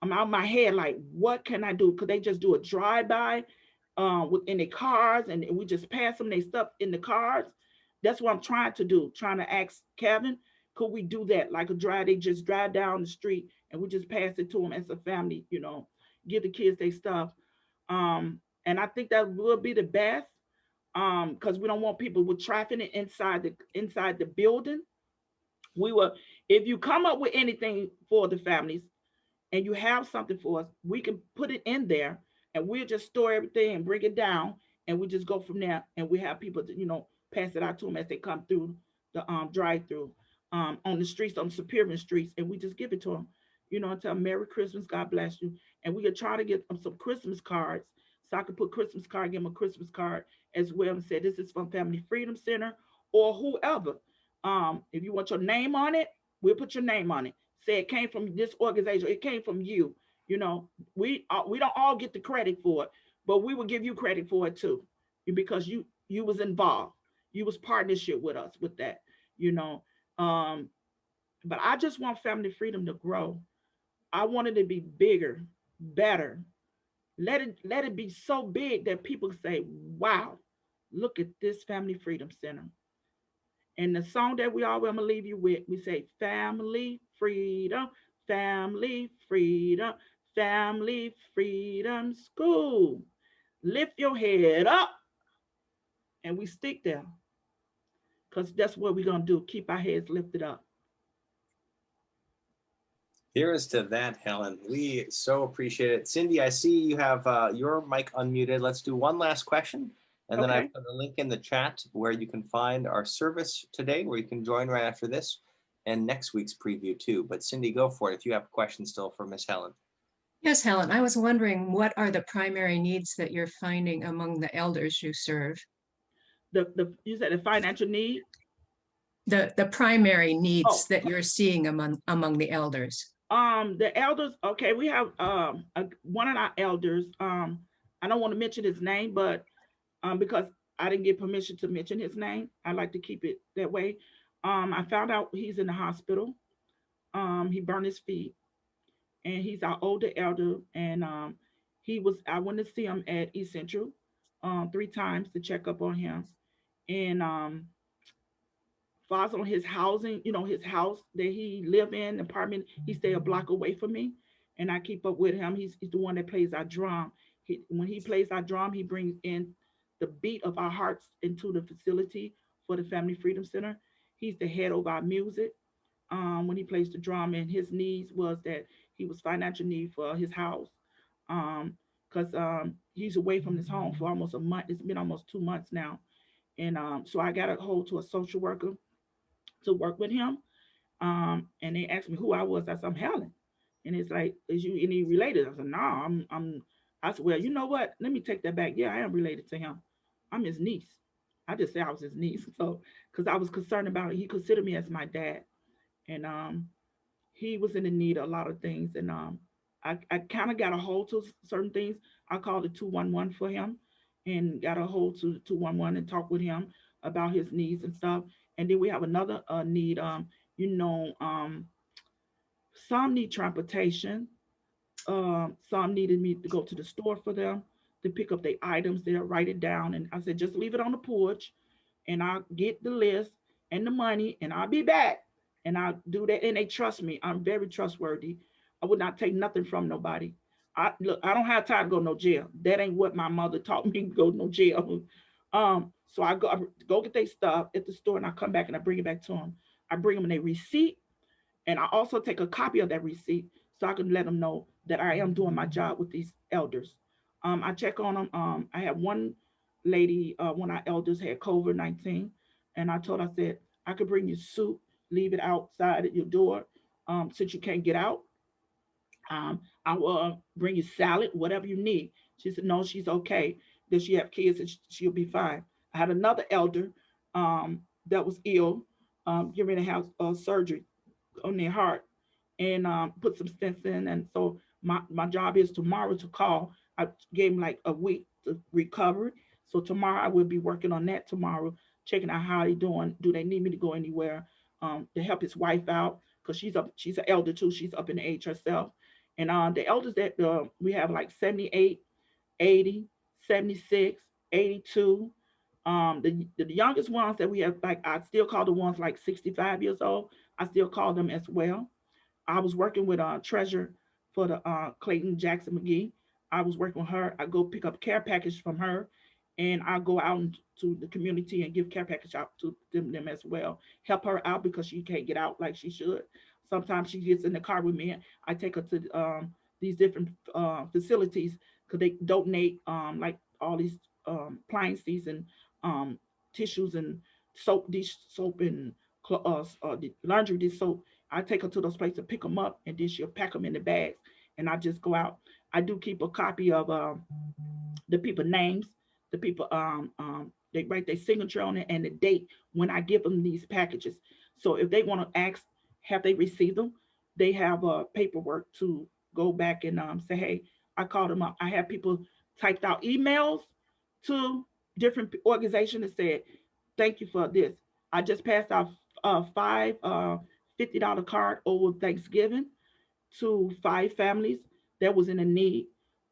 I'm out my head like, what can I do? Could they just do a drive-by in their cars and we just pass them their stuff in the cars? That's what I'm trying to do. Trying to ask Kevin, could we do that? Like a drive, they just drive down the street and we just pass it to them as a family, give the kids their stuff. And I think that would be the best because we don't want people with trafficking inside the building. We will, if you come up with anything for the families, and you have something for us, we can put it in there and we'll just store everything and bring it down and we just go from there and we have people to, pass it out to them as they come through the drive through on the streets, on Superior streets, and we just give it to them, and tell them Merry Christmas, God bless you. And we could try to get them some Christmas cards. So I could put Christmas card, give them a Christmas card as well and say this is from Family Freedom Center or whoever. If you want your name on it, we'll put your name on it, say it came from this organization, it came from you. We don't all get the credit for it, but we will give you credit for it too, because you was involved, you was partnership with us with that. You know, um, but I just want Family Freedom to grow. I want it to be bigger, better. Let it be so big that people say, "Wow, look at this Family Freedom Center." And the song that we always, I'm gonna leave you with, we say, family freedom, family freedom, family freedom school. Lift your head up and we stick there. Because that's what we're gonna do. Keep our heads lifted up. Here's to that, Helen. We so appreciate it. Cindy, I see you have your mic unmuted. Let's do one last question. And then I Okay. put a link in the chat where you can find our service today, where you can join right after this, and next week's preview too. But Cindy, go for it if you have a question still for Miss Helen. Yes, Helen, I was wondering what are the primary needs that you're finding among the elders you serve? The you said the financial need. The primary needs Oh, that you're seeing among the elders. the elders. Okay, we have one of our elders. I don't want to mention his name, but because I didn't get permission to mention his name, I like to keep it that way. I found out he's in the hospital. He burned his feet, and he's our older elder. And I went to see him at East Central 3 times to check up on him. And falls on his housing, his house that he live in, apartment. He stay a block away from me, and I keep up with him. He's the one that plays our drum. When he plays our drum, he brings in the beat of our hearts into the facility for the Family Freedom Center. He's the head of our music. When he plays the drum, and his needs was that he was financial need for his house, because he's away from his home for almost a month. It's been almost 2 months now, and so I got a hold to a social worker to work with him. And they asked me who I was. I said, I'm Helen. And it's like, is you any related? I said, no, I said, well, you know what? Let me take that back. Yeah, I am related to him. I'm his niece. I just say I was his niece. So, because I was concerned about it, he considered me as my dad. And he was in the need of a lot of things. And I kind of got a hold to certain things. I called the 211 for him and got a hold to 211 and talked with him about his needs and stuff. And then we have another need. You know, some need transportation. Some needed me to go to the store for them to pick up their items. They'll write it down. And I said, just leave it on the porch and I'll get the list and the money and I'll be back. And I'll do that. And they trust me. I'm very trustworthy. I would not take nothing from nobody. I don't have time to go no jail. That ain't what my mother taught me to go no jail. So I go get their stuff at the store and I come back and I bring it back to them. I bring them a receipt and I also take a copy of that receipt so I can let them know that I am doing my job with these elders. I check on them. I had one lady, one of our elders had COVID-19, and I told her, I said, I could bring you soup, leave it outside at your door since you can't get out. I will bring you salad, whatever you need. She said, no, she's okay. That she have kids and she'll be fine. I had another elder that was ill, getting ready to have surgery on their heart and put some stents in. And so my job is tomorrow to call. I gave him like a week to recover. So tomorrow I will be working on that tomorrow, checking out how they doing. Do they need me to go anywhere to help his wife out? Because she's an elder too. She's up in the age herself. And the elders that we have like 78, 80, 76, 82. The youngest ones that we have, like I still call the ones like 65 years old. I still call them as well. I was working with Treasure for the Clayton Jackson McGee. I was working with her. I go pick up care package from her, and I go out into the community and give care package out to them as well. Help her out because she can't get out like she should. Sometimes she gets in the car with me, and I take her to these different facilities because they donate like all these appliances and um, tissues and soap, dish soap and the laundry dish soap. I take her to those places, pick them up, and then she'll pack them in the bags. And I just go out. I do keep a copy of the people names, the people they write their signature on it and the date when I give them these packages. So if they want to ask, have they received them? They have paperwork to go back and say, hey, I called them up. I have people typed out emails to different organizations that said, thank you for this. I just passed out five $50 card over Thanksgiving to five families that was in a need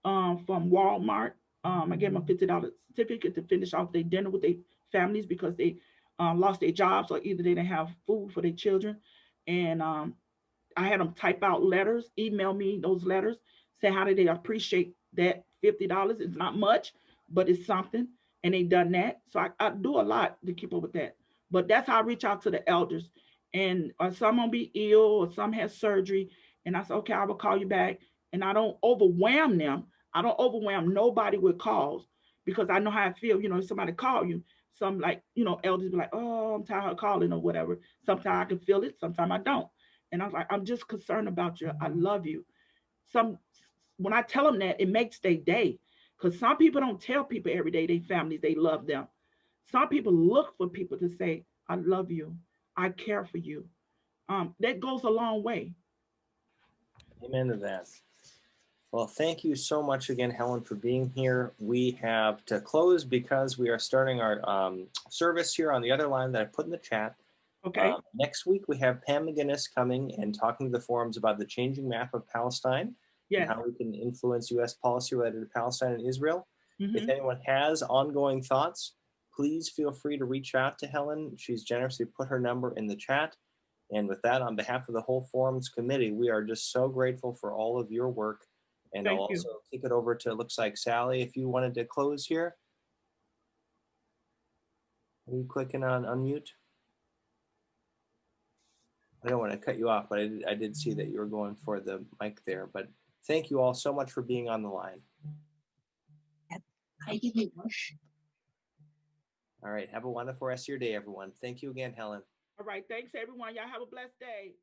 from Walmart. I gave them a $50 certificate to finish off their dinner with their families because they lost their jobs or either they didn't have food for their children. And I had them type out letters, email me those letters, say how did they appreciate that $50. It's not much, but it's something. And they done that. So I do a lot to keep up with that. But that's how I reach out to the elders. And some gonna be ill or some has surgery. And I said, okay, I will call you back. And I don't overwhelm them. I don't overwhelm nobody with calls because I know how I feel. You know, if somebody call you, some like, elders be like, oh, I'm tired of calling or whatever. Sometimes I can feel it, sometimes I don't. And I was like, I'm just concerned about you. I love you. Some When I tell them that, it makes their day. Because some people don't tell people every day they families they love them. Some people look for people to say, I love you. I care for you. That goes a long way. Amen to that. Well, thank you so much again, Helen, for being here. We have to close because we are starting our service here on the other line that I put in the chat. Okay. Next week, we have Pam McGinnis coming and talking to the forums about the changing map of Palestine and Yes. how we can influence U.S. policy related to Palestine and Israel. If Mm-hmm. anyone has ongoing thoughts, please feel free to reach out to Helen. She's generously put her number in the chat. And with that, on behalf of the whole Forums Committee, we are just so grateful for all of your work. And I'll Thank you. also kick it over to, it looks like Sally, if you wanted to close here. Are you clicking on unmute? I don't want to cut you off, but I did see that you were going for the mic there. But thank you all so much for being on the line. All right. Have a wonderful rest of your day, everyone. Thank you again, Helen. All right. Thanks, everyone. Y'all have a blessed day.